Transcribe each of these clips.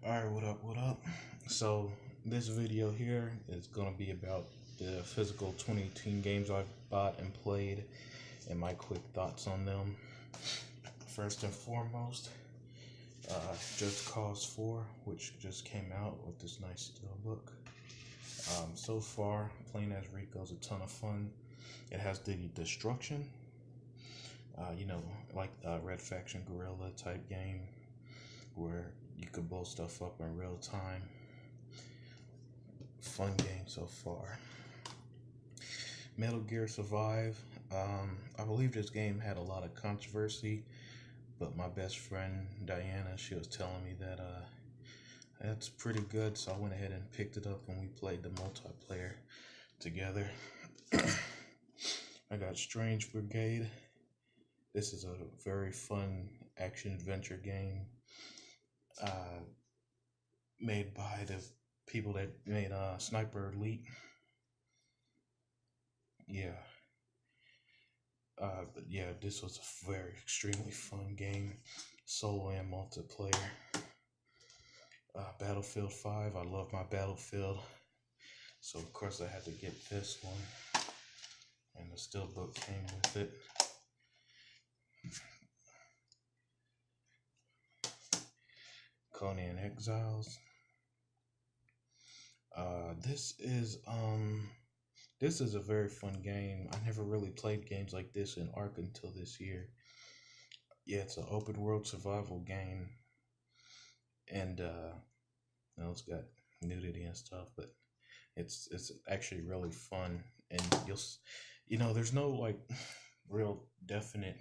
Alright, what up? So, this video here is going to be about the physical 2018 games I've bought and played and my quick thoughts on them. First and foremost, Just Cause 4, which just came out with this nice steelbook. So far, playing as Rico is a ton of fun. It has the destruction, like a Red Faction Guerrilla type game where you could blow stuff up in real time. Fun game so far. Metal Gear Survive. I believe this game had a lot of controversy, but my best friend Diana, she was telling me that it's pretty good, so I went ahead and picked it up and we played the multiplayer together. I got Strange Brigade. This is a very fun action adventure game made by the people that made Sniper Elite. But yeah, this was a very extremely fun game, solo and multiplayer. Battlefield 5, I love my Battlefield, so of course I had to get this one, and the steelbook came with it. Conan Exiles. This is a very fun game. I never really played games like this in ARC until this year. Yeah, it's an open world survival game, and it's got nudity and stuff, but it's actually really fun. And there's no like real definite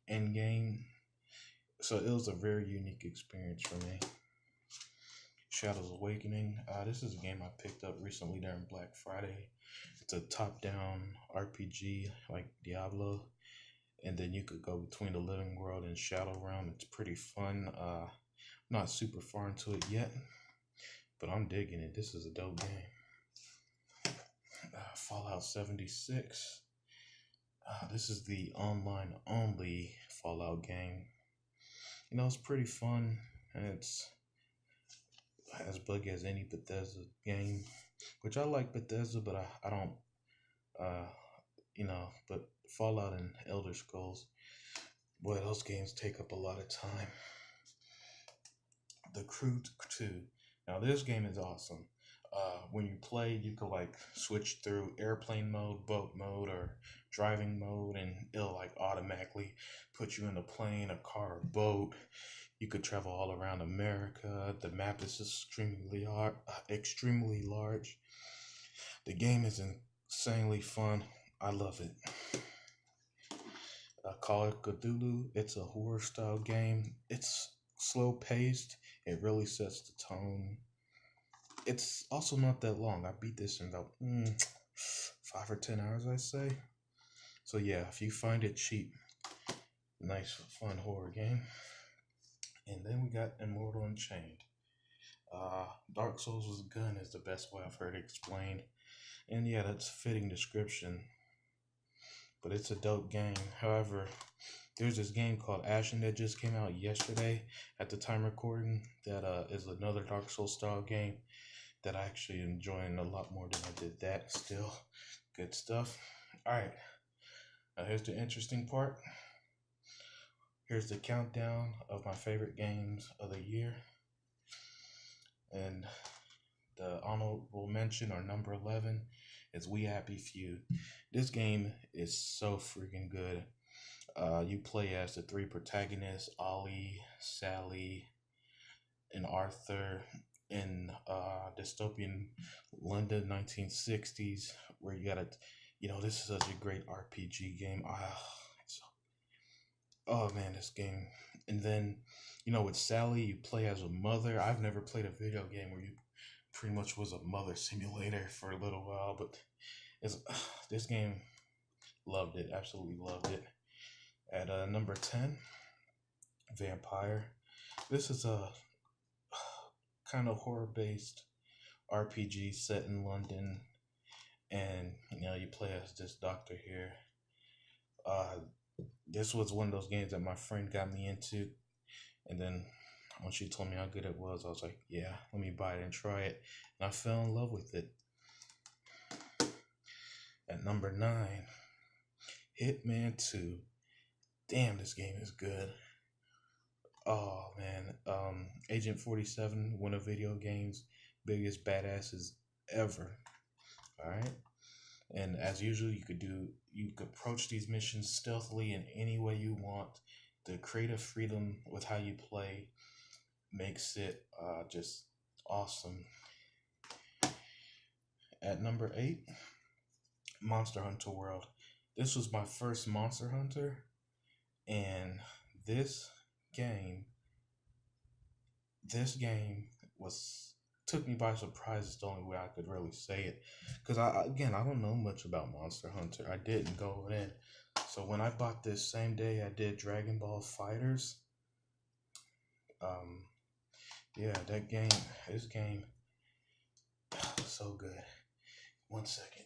end game, so it was a very unique experience for me. Shadows Awakening. This is a game I picked up recently during Black Friday. It's a top-down RPG like Diablo, and then you could go between the living world and Shadow Realm. It's pretty fun. Not super far into it yet, but I'm digging it. This is a dope game. Fallout 76. This is the online only Fallout game. It's pretty fun, and it's as buggy as any Bethesda game, which I like Bethesda, but I don't, but Fallout and Elder Scrolls, boy, those games take up a lot of time. The Crew 2. Now this game is awesome. When you play, you could like switch through airplane mode, boat mode, or driving mode, and it'll like automatically put you in a plane, a car, or boat. You could travel all around America. The map is extremely large. The game is insanely fun. I love it. Call of Cthulhu. It's a horror style game. It's slow paced. It really sets the tone. It's also not that long. I beat this in about 5 or 10 hours, I say. So yeah, if you find it cheap, nice fun horror game. And then we got Immortal Unchained. Dark Souls with a gun is the best way I've heard it explained. And yeah, that's a fitting description. But it's a dope game. However, there's this game called Ashen that just came out yesterday at the time recording. That is another Dark Souls style game that I actually enjoying a lot more than I did that. Still, good stuff. Alright, now here's the interesting part. Here's the countdown of my favorite games of the year. And the honorable mention, or number 11, is We Happy Few. This game is so freaking good. You play as the 3 protagonists, Ollie, Sally, and Arthur, in dystopian London 1960s, where you gotta, this is such a great RPG game. Oh man, this game. And then, with Sally, you play as a mother. I've never played a video game where you pretty much was a mother simulator for a little while, but this game, loved it, absolutely loved it. At number 10, Vampyr. This is a kind of horror-based RPG set in London, and you play as this doctor here. This was one of those games that my friend got me into, and then When she told me how good it was, I was like, yeah, let me buy it and try it. And I fell in love with it. At number 9, Hitman 2. Damn, this game is good. Oh man, Agent 47, one of video games' biggest badasses ever. All right, and as usual, you could approach these missions stealthily in any way you want. The creative freedom with how you play makes it just awesome. At number 8, Monster Hunter World. This was my first Monster Hunter, and this game this game was took me by surprise. Is the only way I could really say it, because I don't know much about Monster Hunter. I didn't go in, so when I bought this same day I did Dragon Ball FighterZ. Yeah, this game, so good. 1 second.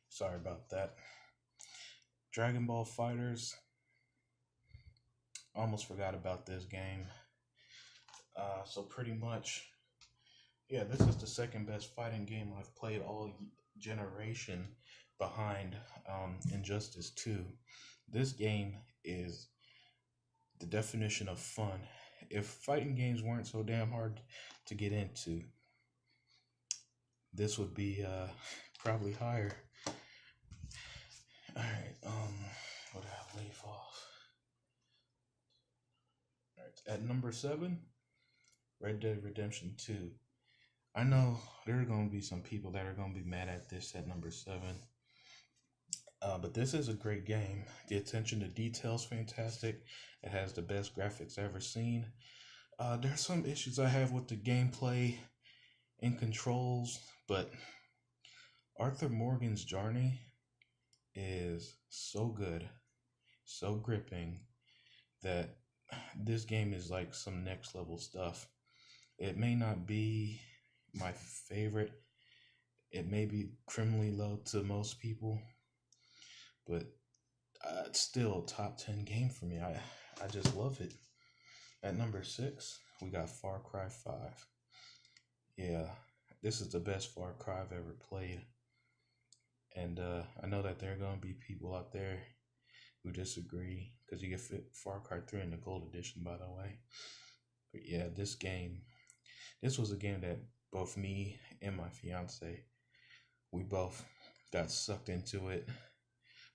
Sorry about that. Dragon Ball FighterZ. Almost forgot about this game. So pretty much, yeah, this is the second best fighting game I've played all generation, behind Injustice 2. This game is the definition of fun. If fighting games weren't so damn hard to get into, this would be probably higher. All right, what did I leave off? All right, at number 7, Red Dead Redemption 2. I know there are going to be some people that are going to be mad at this at number 7. But this is a great game. The attention to detail is fantastic. It has the best graphics I've ever seen. There's some issues I have with the gameplay and controls, but Arthur Morgan's journey is so good, so gripping, that this game is like some next level stuff. It may not be my favorite. It may be criminally low to most people, but it's still a top 10 game for me. I just love it. At number 6, we got Far Cry 5. Yeah, this is the best Far Cry I've ever played. And I know that there are going to be people out there who disagree, because you get Far Cry 3 in the Gold Edition, by the way. But yeah, this was a game that both me and my fiance, we both got sucked into it,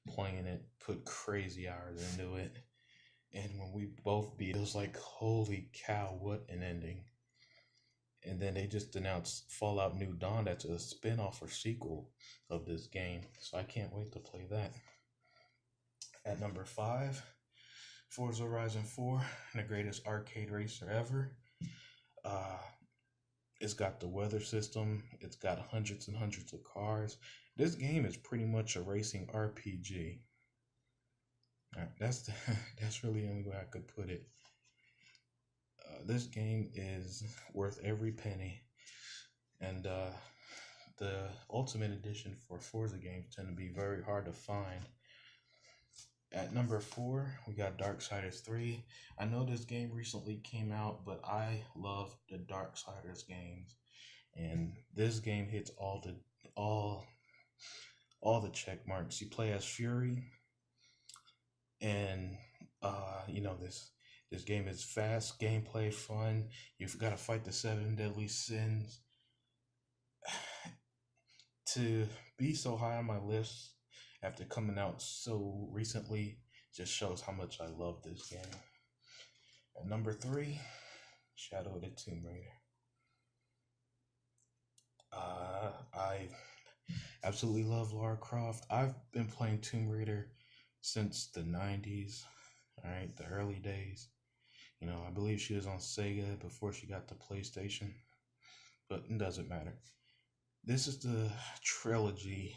playing it, put crazy hours into it. And when we both beat it was like, holy cow, what an ending. And then they just announced Fallout New Dawn, that's a spin-off or sequel of this game. So I can't wait to play that. At number 5, Forza Horizon 4, the greatest arcade racer ever. It's got the weather system. It's got hundreds and hundreds of cars. This game is pretty much a racing RPG. That's really the only way I could put it. This game is worth every penny. And the Ultimate Edition for Forza games tend to be very hard to find. At number 4, we got Darksiders 3. I know this game recently came out, but I love the Darksiders games. And this game hits all all the check marks. You play as Fury, and this game is fast, gameplay, fun. You've got to fight the 7 deadly sins. To be so high on my list after coming out so recently just shows how much I love this game. At number 3, Shadow of the Tomb Raider. I absolutely love Lara Croft. I've been playing Tomb Raider since the 90s, all right, the early days. I believe she was on Sega before she got the PlayStation, but it doesn't matter. This is the trilogy,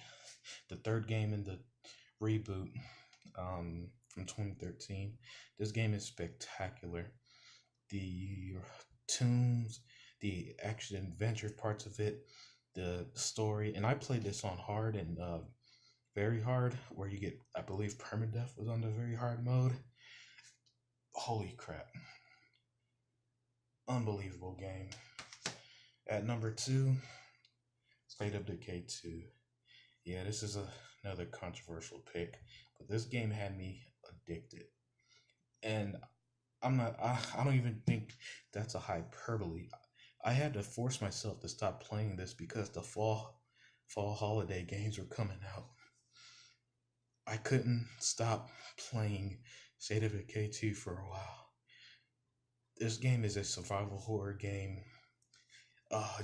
the third game in the reboot from 2013. This game is spectacular. The tombs, the action adventure parts of it, the story, and I played this on hard and very hard, where you get, I believe, permadeath was on the very hard mode. Holy crap. Unbelievable game. At number 2, State of Decay 2. Yeah, this is another controversial pick, but this game had me addicted. And I don't even think that's a hyperbole. I had to force myself to stop playing this because the fall holiday games were coming out. I couldn't stop playing State of Decay 2 for a while. This game is a survival horror game.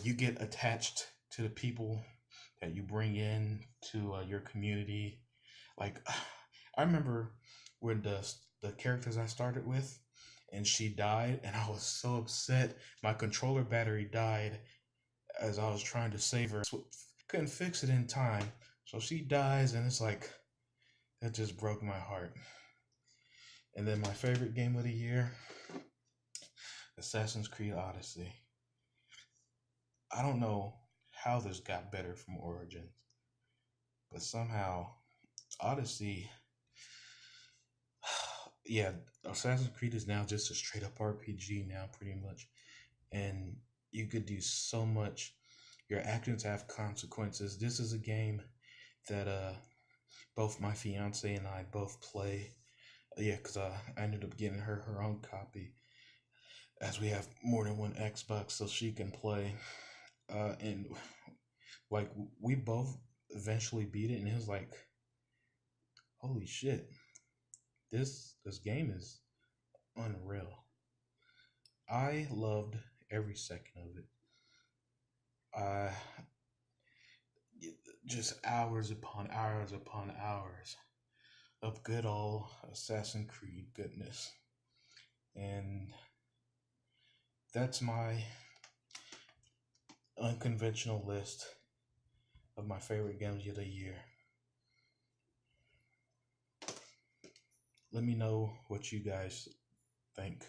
You get attached to the people that you bring in to your community. Like, I remember when the characters I started with, and she died, and I was so upset. My controller battery died as I was trying to save her. Couldn't fix it in time, so she dies, and it's like, that just broke my heart. And then my favorite game of the year, Assassin's Creed Odyssey. I don't know how this got better from Origins, but somehow Odyssey, yeah, Assassin's Creed is now just a straight up RPG now, pretty much, and you could do so much. Your actions have consequences. This is a game that both my fiance and I both play. Yeah, because I ended up getting her own copy, as we have more than one Xbox, so she can play. And like, we both eventually beat it, and it was like, holy shit, this game is unreal. I loved every second of it. Just hours upon hours upon hours of good old Assassin's Creed goodness. And that's my unconventional list of my favorite games of the year. Let me know what you guys think.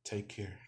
Take care.